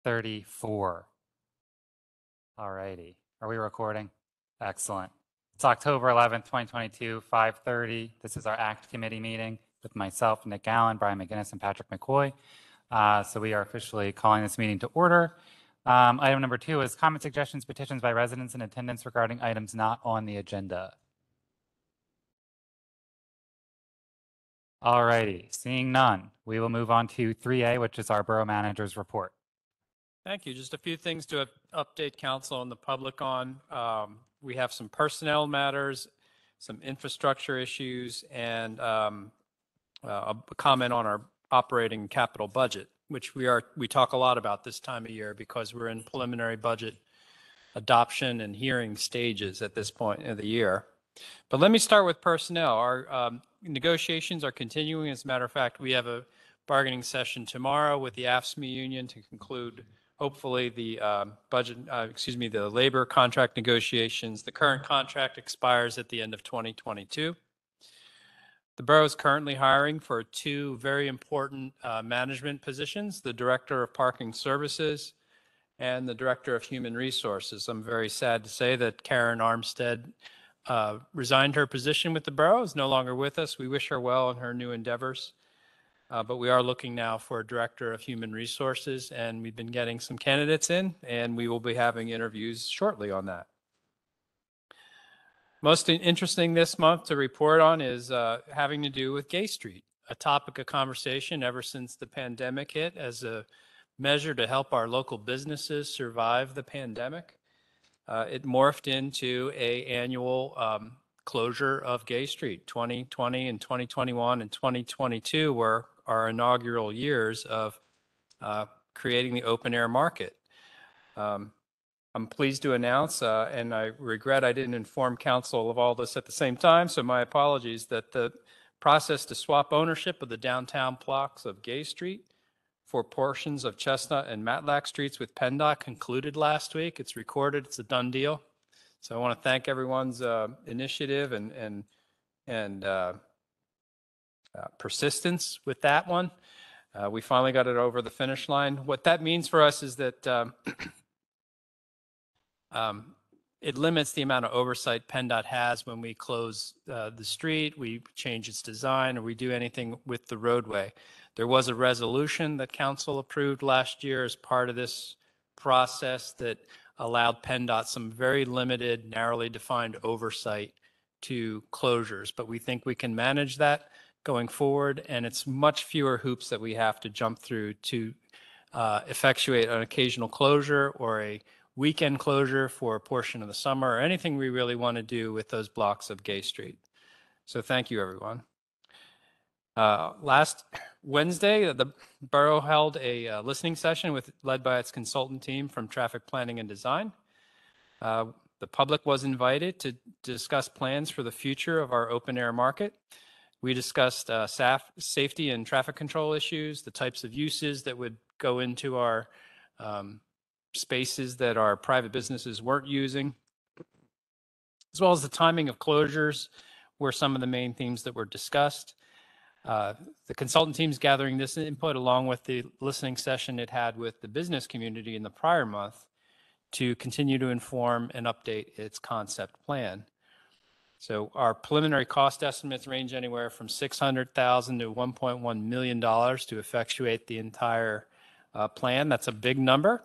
5:34. All righty. Are we recording? Excellent. It's October 11th, 2022, 5:30. This is our ACT Committee meeting with myself, Nick Allen, Brian McGinnis, and Patrick McCoy. So we are officially calling this meeting to order. Item number 2 is comment, suggestions, petitions by residents in attendance regarding items not on the agenda. All righty. Seeing none, we will move on to 3A, which is our Borough Manager's report. Thank you. Just a few things to update council and the public on. We have some personnel matters, some infrastructure issues, and a comment on our operating capital budget, which we talk a lot about this time of year because we're in preliminary budget adoption and hearing stages at this point of the year. But let me start with personnel. Our negotiations are continuing. As a matter of fact, we have a bargaining session tomorrow with the AFSCME union to conclude hopefully the the labor contract negotiations. The current contract expires at the end of 2022. The borough is currently hiring for 2 very important management positions, the Director of Parking Services and the Director of Human Resources. I'm very sad to say that Karen Armstead resigned her position with the borough, is no longer with us. We wish her well in her new endeavors. But we are looking now for a Director of Human Resources, and we've been getting some candidates in, and we will be having interviews shortly on that. Most interesting this month to report on is having to do with Gay Street, a topic of conversation ever since the pandemic hit as a measure to help our local businesses survive the pandemic. It morphed into an annual closure of Gay Street. 2020 and 2021 and 2022 were our inaugural years of creating the open air market. I'm pleased to announce, and I regret I didn't inform council of all this at the same time, so my apologies, that the process to swap ownership of the downtown blocks of Gay Street for portions of Chestnut and Matlack Streets with PennDOT concluded last week. It's recorded, it's a done deal. So I want to thank everyone's initiative and persistence with that one. We finally got it over the finish line. What that means for us is that it limits the amount of oversight PennDOT has when we close the street, we change its design, or we do anything with the roadway. There was a resolution that council approved last year as part of this process that allowed PennDOT some very limited, narrowly defined oversight to closures. But we think we can manage that going forward, and it's much fewer hoops that we have to jump through to effectuate an occasional closure or a weekend closure for a portion of the summer, or anything we really want to do with those blocks of Gay Street. So thank you, everyone. Last Wednesday, the borough held a listening session led by its consultant team from Traffic Planning and Design. The public was invited to discuss plans for the future of our open air market. We discussed safety and traffic control issues, the types of uses that would go into our spaces that our private businesses weren't using, as well as the timing of closures were some of the main themes that were discussed. The consultant team's gathering this input along with the listening session it had with the business community in the prior month to continue to inform and update its concept plan. So our preliminary cost estimates range anywhere from $600,000 to $1.1 million to effectuate the entire plan. That's a big number.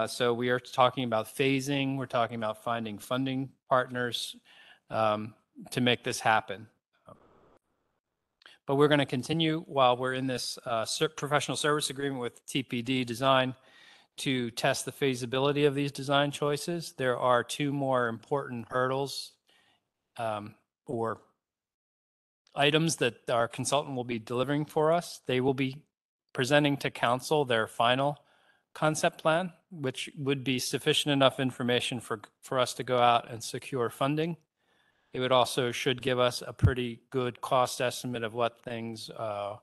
So we are talking about phasing. We're talking about finding funding partners to make this happen. But we're going to continue while we're in this professional service agreement with TPD Design to test the feasibility of these design choices. There are 2 more important hurdles or items that our consultant will be delivering for us. They will be presenting to council their final concept plan, which would be sufficient enough information for us to go out and secure funding. It would also should give us a pretty good cost estimate of what things are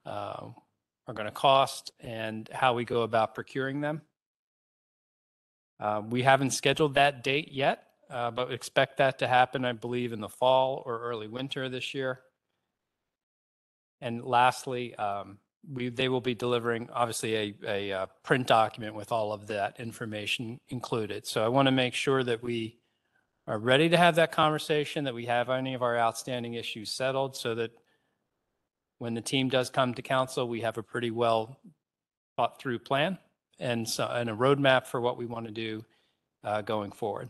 going to cost and how we go about procuring them. We haven't scheduled that date yet, but expect that to happen, I believe, in the fall or early winter this year. And lastly, they will be delivering obviously a print document with all of that information included. So I want to make sure that we are ready to have that conversation, that we have any of our outstanding issues settled so that when the team does come to council, we have a pretty well thought through plan and a roadmap for what we want to do going forward.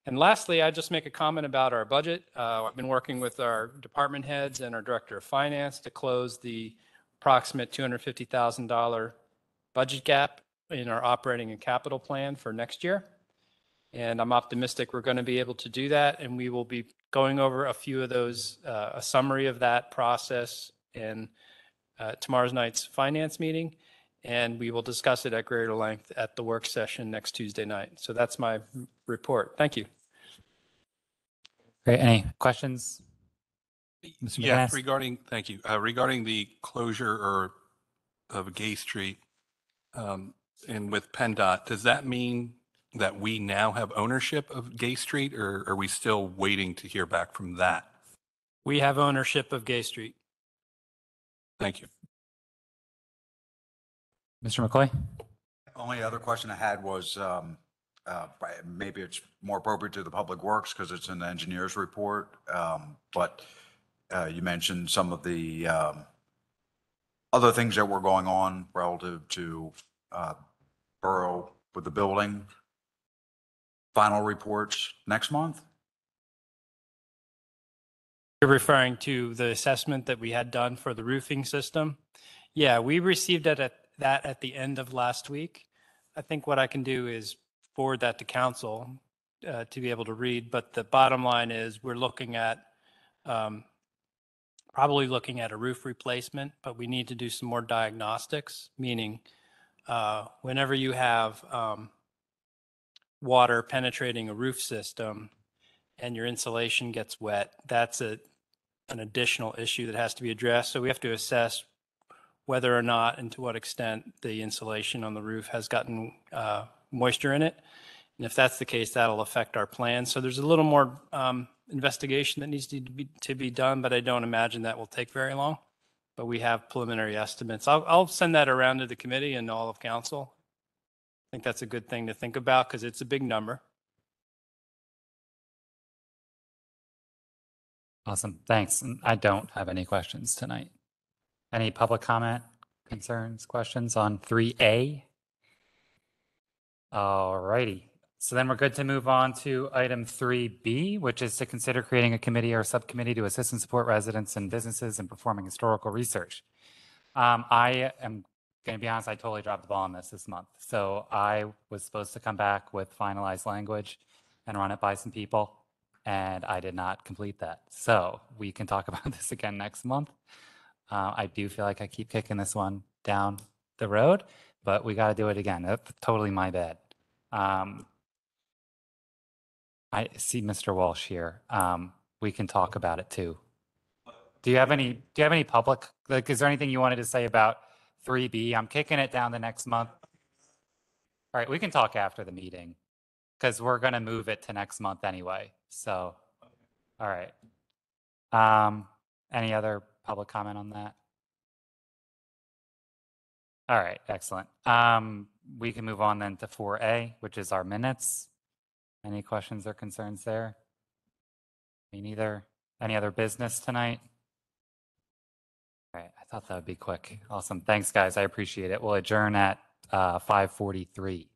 And lastly, I just make a comment about our budget. I've been working with our department heads and our director of finance to close the approximate $250,000 budget gap in our operating and capital plan for next year. And I'm optimistic we're going to be able to do that. And we will be going over a few of those, a summary of that process in tomorrow night's finance meeting. And we will discuss it at greater length at the work session next Tuesday night. So that's my report. Thank you. Great. Any questions? Mr. Yeah, McGinnis? thank you. Regarding the closure of Gay Street and with PennDOT, does that mean that we now have ownership of Gay Street, or are we still waiting to hear back from that? We have ownership of Gay Street. Thank you. Mr. McCoy? Only other question I had was, maybe it's more appropriate to the Public Works because it's an engineer's report. But you mentioned some of the other things that were going on relative to borough with the building. Final reports next month? You're referring to the assessment that we had done for the roofing system? Yeah, we received that at the end of last week. I think what I can do is forward that to council to be able to read. But the bottom line is we're looking at probably looking at a roof replacement, but we need to do some more diagnostics, meaning whenever you have water penetrating a roof system and your insulation gets wet, that's an additional issue that has to be addressed. So we have to assess whether or not and to what extent the insulation on the roof has gotten moisture in it. And if that's the case, that'll affect our plan. So there's a little more investigation that needs to be done, but I don't imagine that will take very long. But we have preliminary estimates. I'll send that around to the committee and all of council. I think that's a good thing to think about because it's a big number. Awesome. Thanks. And I don't have any questions tonight. Any public comment, concerns, questions on 3A? All righty. So then we're good to move on to item 3B, which is to consider creating a committee or subcommittee to assist and support residents and businesses in performing historical research. I am going to be honest, I totally dropped the ball on this month. So I was supposed to come back with finalized language and run it by some people, and I did not complete that. So we can talk about this again next month. I do feel like I keep kicking this one down the road, but we got to do it again. That's totally my bad. I see Mr. Walsh here. We can talk about it too. Do you have any public, like, is there anything you wanted to say about 3B? I'm kicking it down the next month. All right, we can talk after the meeting because we're going to move it to next month anyway. So, all right. Any other public comment on that? All right, excellent. We can move on then to 4A, which is our minutes. Any questions or concerns there? Me neither. Any other business tonight? All right, I thought that would be quick. Awesome. Thanks, guys. I appreciate it. We'll adjourn at 5:43.